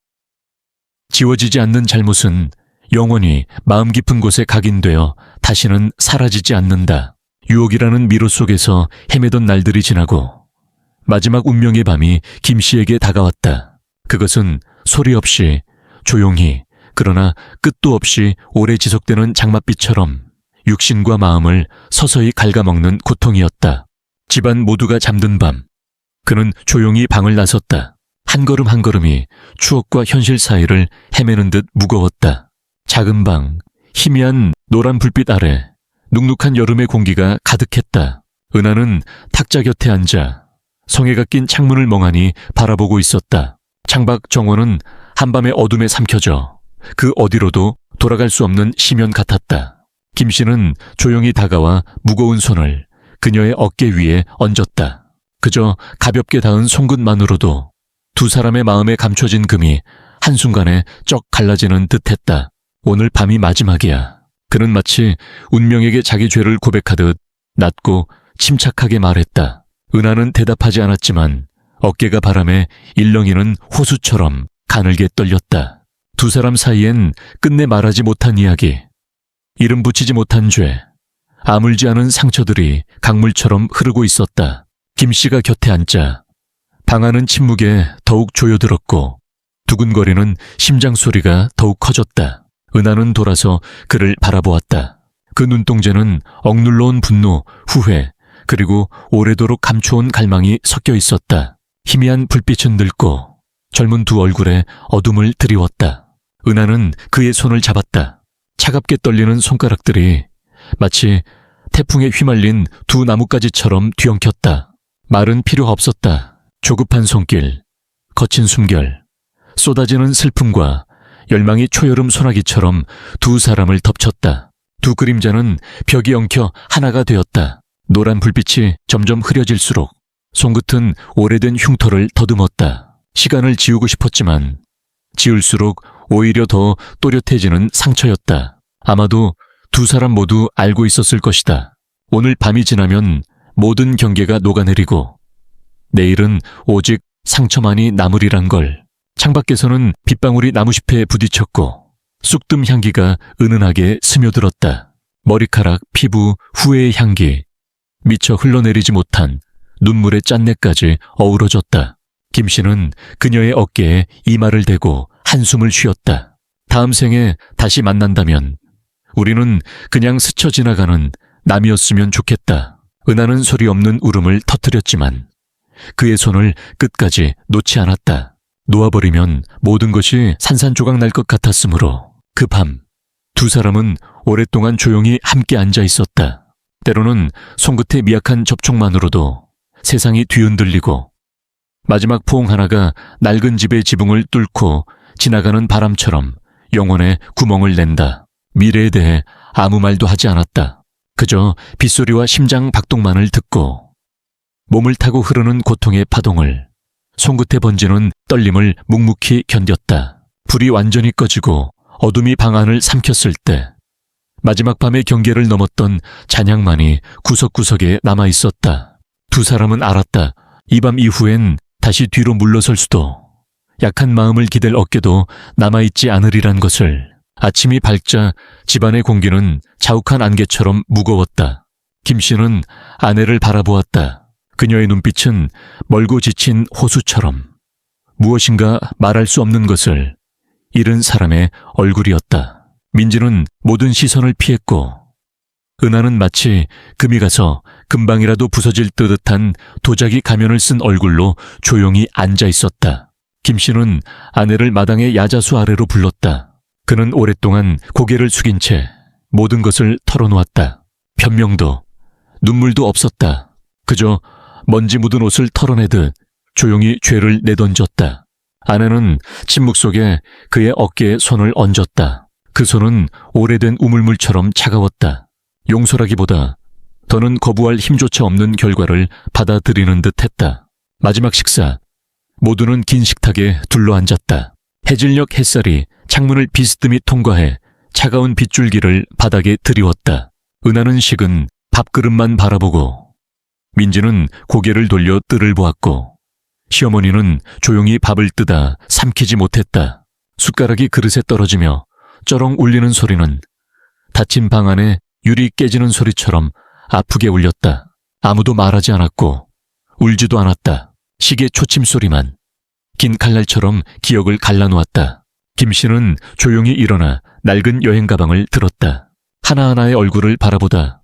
지워지지 않는 잘못은 영원히 마음 깊은 곳에 각인되어 다시는 사라지지 않는다. 유혹이라는 미로 속에서 헤매던 날들이 지나고 마지막 운명의 밤이 김씨에게 다가왔다. 그것은 소리 없이 조용히, 그러나 끝도 없이 오래 지속되는 장맛비처럼 육신과 마음을 서서히 갉아먹는 고통이었다. 집안 모두가 잠든 밤, 그는 조용히 방을 나섰다. 한 걸음 한 걸음이 추억과 현실 사이를 헤매는 듯 무거웠다. 작은 방, 희미한 노란 불빛 아래 눅눅한 여름의 공기가 가득했다. 은하는 탁자 곁에 앉아 성에가 낀 창문을 멍하니 바라보고 있었다. 창밖 정원은 한밤의 어둠에 삼켜져 그 어디로도 돌아갈 수 없는 심연 같았다. 김씨는 조용히 다가와 무거운 손을 그녀의 어깨 위에 얹었다. 그저 가볍게 닿은 손끝만으로도 두 사람의 마음에 감춰진 금이 한순간에 쩍 갈라지는 듯했다. 오늘 밤이 마지막이야. 그는 마치 운명에게 자기 죄를 고백하듯 낮고 침착하게 말했다. 은하는 대답하지 않았지만 어깨가 바람에 일렁이는 호수처럼 가늘게 떨렸다. 두 사람 사이엔 끝내 말하지 못한 이야기, 이름 붙이지 못한 죄, 아물지 않은 상처들이 강물처럼 흐르고 있었다. 김씨가 곁에 앉자 방 안은 침묵에 더욱 조여들었고 두근거리는 심장 소리가 더욱 커졌다. 은하는 돌아서 그를 바라보았다. 그 눈동자는 억눌러온 분노, 후회, 그리고 오래도록 감추어온 갈망이 섞여 있었다. 희미한 불빛은 늙고 젊은 두 얼굴에 어둠을 드리웠다. 은하는 그의 손을 잡았다. 차갑게 떨리는 손가락들이 마치 태풍에 휘말린 두 나뭇가지처럼 뒤엉켰다. 말은 필요 없었다. 조급한 손길, 거친 숨결, 쏟아지는 슬픔과 열망이 초여름 소나기처럼 두 사람을 덮쳤다. 두 그림자는 벽이 엉켜 하나가 되었다. 노란 불빛이 점점 흐려질수록 손끝은 오래된 흉터를 더듬었다. 시간을 지우고 싶었지만 지울수록 오히려 더 또렷해지는 상처였다. 아마도 두 사람 모두 알고 있었을 것이다. 오늘 밤이 지나면 모든 경계가 녹아내리고 내일은 오직 상처만이 남으리란 걸. 창밖에서는 빗방울이 나무잎에 부딪혔고 쑥뜸 향기가 은은하게 스며들었다. 머리카락, 피부, 후회의 향기, 미처 흘러내리지 못한 눈물의 짠내까지 어우러졌다. 김씨는 그녀의 어깨에 이마를 대고 한숨을 쉬었다. 다음 생에 다시 만난다면 우리는 그냥 스쳐 지나가는 남이었으면 좋겠다. 은하는 소리 없는 울음을 터뜨렸지만 그의 손을 끝까지 놓지 않았다. 놓아버리면 모든 것이 산산조각 날 것 같았으므로 그 밤 두 사람은 오랫동안 조용히 함께 앉아 있었다. 때로는 손끝의 미약한 접촉만으로도 세상이 뒤흔들리고 마지막 포옹 하나가 낡은 집의 지붕을 뚫고 지나가는 바람처럼 영혼에 구멍을 낸다. 미래에 대해 아무 말도 하지 않았다. 그저 빗소리와 심장 박동만을 듣고 몸을 타고 흐르는 고통의 파동을, 손끝에 번지는 떨림을 묵묵히 견뎠다. 불이 완전히 꺼지고 어둠이 방 안을 삼켰을 때 마지막 밤의 경계를 넘었던 잔향만이 구석구석에 남아있었다. 두 사람은 알았다. 이 밤 이후엔 다시 뒤로 물러설 수도, 약한 마음을 기댈 어깨도 남아있지 않으리란 것을. 아침이 밝자 집안의 공기는 자욱한 안개처럼 무거웠다. 김씨는 아내를 바라보았다. 그녀의 눈빛은 멀고 지친 호수처럼 무엇인가 말할 수 없는 것을 잃은 사람의 얼굴이었다. 민지는 모든 시선을 피했고 은하는 마치 금이 가서 금방이라도 부서질 듯한 도자기 가면을 쓴 얼굴로 조용히 앉아 있었다. 김씨는 아내를 마당의 야자수 아래로 불렀다. 그는 오랫동안 고개를 숙인 채 모든 것을 털어놓았다. 변명도 눈물도 없었다. 그저 먼지 묻은 옷을 털어내듯 조용히 죄를 내던졌다. 아내는 침묵 속에 그의 어깨에 손을 얹었다. 그 손은 오래된 우물물처럼 차가웠다. 용서라기보다 더는 거부할 힘조차 없는 결과를 받아들이는 듯 했다. 마지막 식사, 모두는 긴 식탁에 둘러앉았다. 해질녘 햇살이 창문을 비스듬히 통과해 차가운 빗줄기를 바닥에 드리웠다. 은하는 식은 밥그릇만 바라보고 민지는 고개를 돌려 뜰을 보았고 시어머니는 조용히 밥을 뜨다 삼키지 못했다. 숟가락이 그릇에 떨어지며 쩌렁 울리는 소리는 닫힌 방 안에 유리 깨지는 소리처럼 아프게 울렸다. 아무도 말하지 않았고 울지도 않았다. 시계 초침 소리만 긴 칼날처럼 기억을 갈라놓았다. 김씨는 조용히 일어나 낡은 여행 가방을 들었다. 하나하나의 얼굴을 바라보다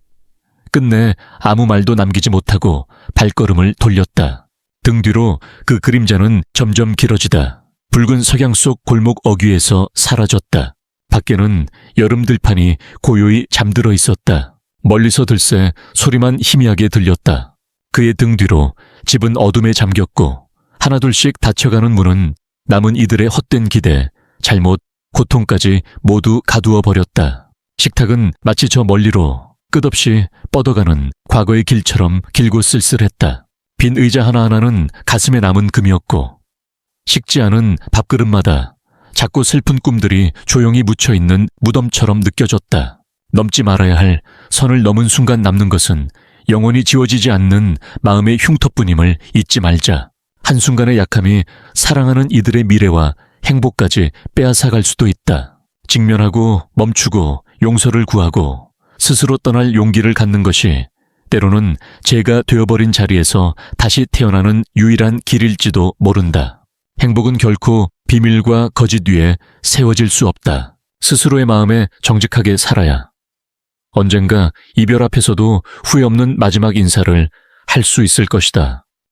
끝내 아무 말도 남기지 못하고 발걸음을 돌렸다. 등 뒤로 그 그림자는 점점 길어지다 붉은 석양 속 골목 어귀에서 사라졌다. 밖에는 여름 들판이 고요히 잠들어 있었다. 멀리서 들새 소리만 희미하게 들렸다. 그의 등 뒤로 집은 어둠에 잠겼고 하나둘씩 닫혀가는 문은 남은 이들의 헛된 기대, 잘못, 고통까지 모두 가두어 버렸다. 식탁은 마치 저 멀리로 끝없이 뻗어가는 과거의 길처럼 길고 쓸쓸했다. 빈 의자 하나하나는 가슴에 남은 금이었고 식지 않은 밥그릇마다 작고 슬픈 꿈들이 조용히 묻혀있는 무덤처럼 느껴졌다. 넘지 말아야 할 선을 넘은 순간 남는 것은 영원히 지워지지 않는 마음의 흉터뿐임을 잊지 말자. 한순간의 약함이 사랑하는 이들의 미래와 행복까지 빼앗아갈 수도 있다. 직면하고 멈추고 용서를 구하고 스스로 떠날 용기를 갖는 것이 때로는 죄가 되어버린 자리에서 다시 태어나는 유일한 길일지도 모른다. 행복은 결코 비밀과 거짓 위에 세워질 수 없다. 스스로의 마음에 정직하게 살아야 언젠가 이별 앞에서도 후회 없는 마지막 인사를 할 수 있을 것이다.